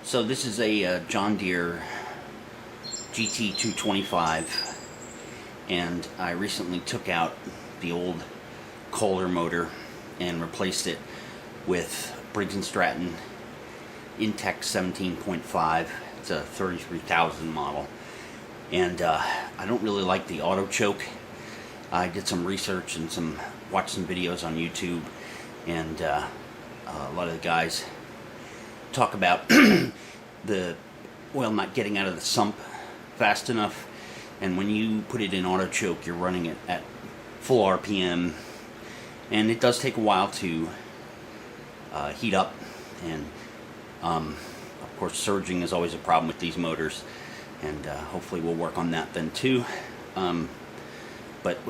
So this is a John Deere GT225, and I recently took out the old Kohler motor and replaced it with Briggs and Stratton Intek 17.5. It's a 33,000 model, and I don't really like the auto choke. I did some research and watched some videos on YouTube, and a lot of the guys talk about the oil not getting out of the sump fast enough, and when you put it in auto choke, you're running it at full RPM, and it does take a while to heat up, and of course surging is always a problem with these motors, and hopefully we'll work on that then too.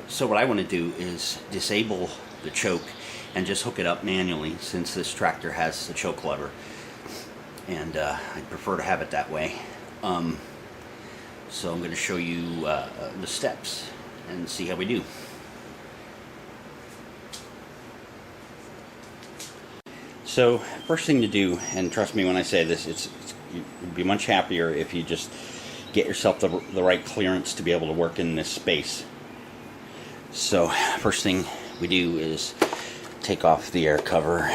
So what I want to do is disable the choke and just hook it up manually, since this tractor has the choke lever, and I prefer to have it that way. So I'm going to show you the steps and see how we do. So first thing to do, and trust me when I say this, you'd be much happier if you just get yourself the right clearance to be able to work in this space. So first thing we do is take off the air cover.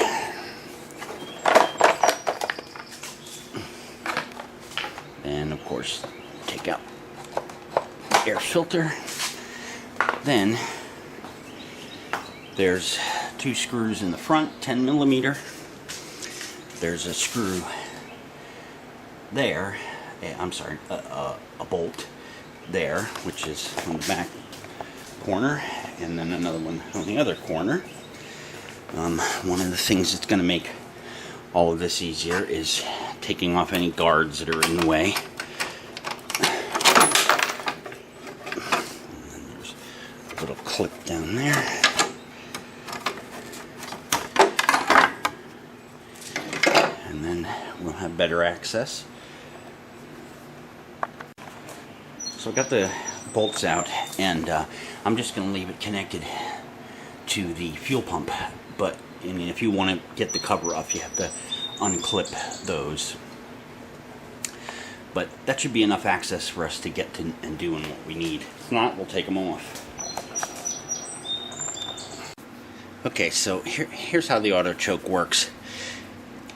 And of course take out the air filter. Then there's two screws in the front, 10mm. There's a screw there, a bolt there, which is on the back corner, and then another one on the other corner. One of the things that's going to make all of this easier is taking off any guards that are in the way. And then there's a little clip down there. And then we'll have better access. So I've got the bolts out, and I'm just going to leave it connected to the fuel pump. But I mean, if you want to get the cover off, you have to unclip those. But that should be enough access for us to get to and doing what we need. If not, we'll take them off. Okay, so here's how the auto choke works.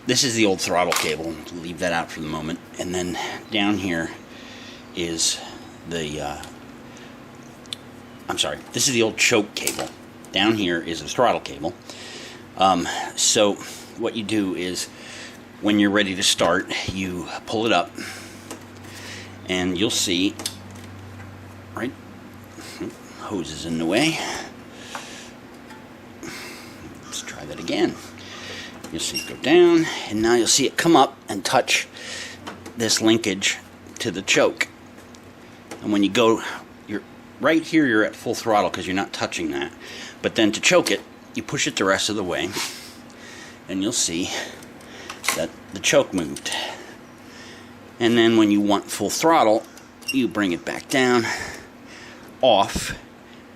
This is the old throttle cable. Leave that out for the moment. And then down here is the this is the old choke cable. Down here is the throttle cable. So what you do is, when you're ready to start, you pull it up, and you'll see, right, hose is in the way. Let's try that again. You'll see it go down, and now you'll see it come up and touch this linkage to the choke. And when you go, you're right here, you're at full throttle because you're not touching that. But then to choke it, you push it the rest of the way, and you'll see that the choke moved. And then when you want full throttle, you bring it back down off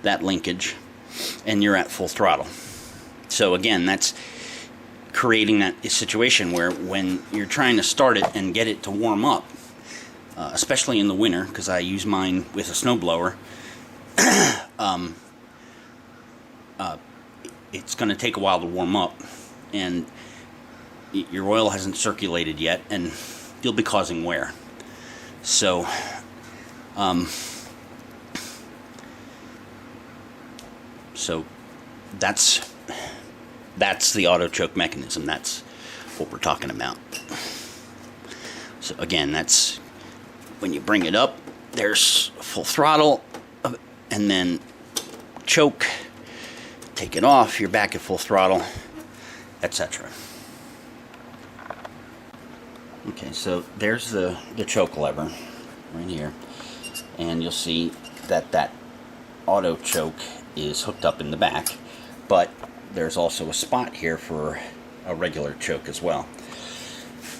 that linkage, and you're at full throttle. So again, that's creating that situation where when you're trying to start it and get it to warm up, especially in the winter, because I use mine with a snowblower, it's going to take a while to warm up, and your oil hasn't circulated yet, and you'll be causing wear. So that's the auto choke mechanism. That's what we're talking about. So again, that's when you bring it up, there's full throttle, and then choke, take it off, you're back at full throttle, etc. Okay, so there's the choke lever right here, and you'll see that auto choke is hooked up in the back, but there's also a spot here for a regular choke as well.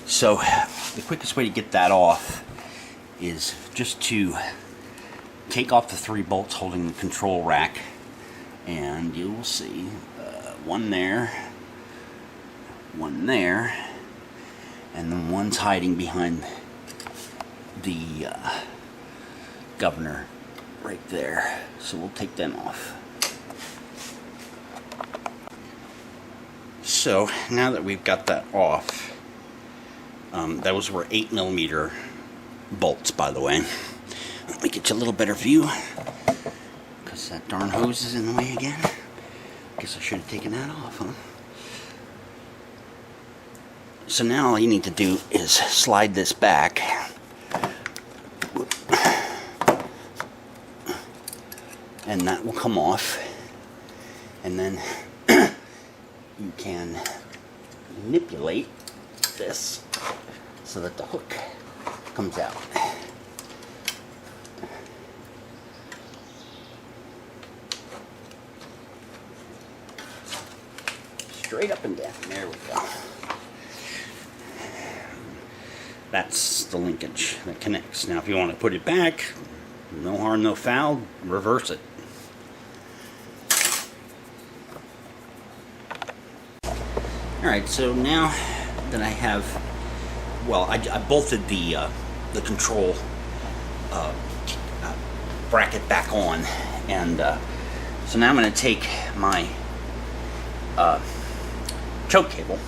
So the quickest way to get that off is just to take off the 3 bolts holding the control rack, and you will see one there, and then one's hiding behind the governor right there. So we'll take them off. So now that we've got that off, those were 8mm bolts, by the way. Let me get you a little better view, because that darn hose is in the way again. Guess I should have taken that off, huh? So now all you need to do is slide this back. And that will come off. And then you can manipulate this so that the hook comes out. Straight up and down. There we go. That's the linkage that connects. Now if you want to put it back, no harm, no foul, reverse it. Alright, so now that I have, well, I bolted the control bracket back on, and so now I'm going to take my choke cable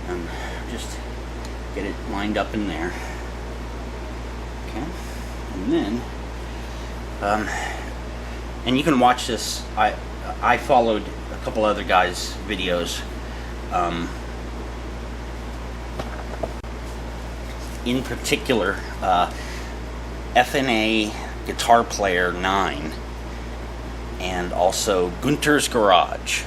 and just get it lined up in there. Okay, and then and you can watch this. I followed a couple other guys' videos. In particular, FNA Guitar Player 9 and also Gunter's Garage.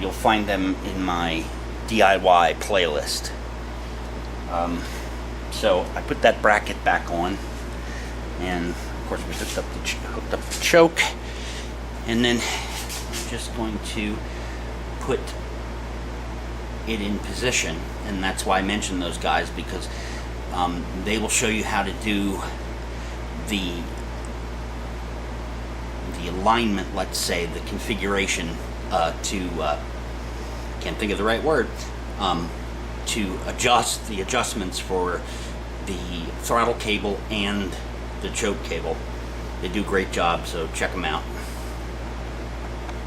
You'll find them in my DIY playlist. So I put that bracket back on, and of course we hooked up the choke, and then I'm just going to put it in position, and that's why I mentioned those guys, because they will show you how to do the alignment, let's say, the configuration can't think of the right word, to adjust the adjustments for the throttle cable and the choke cable. They do a great job, so check them out.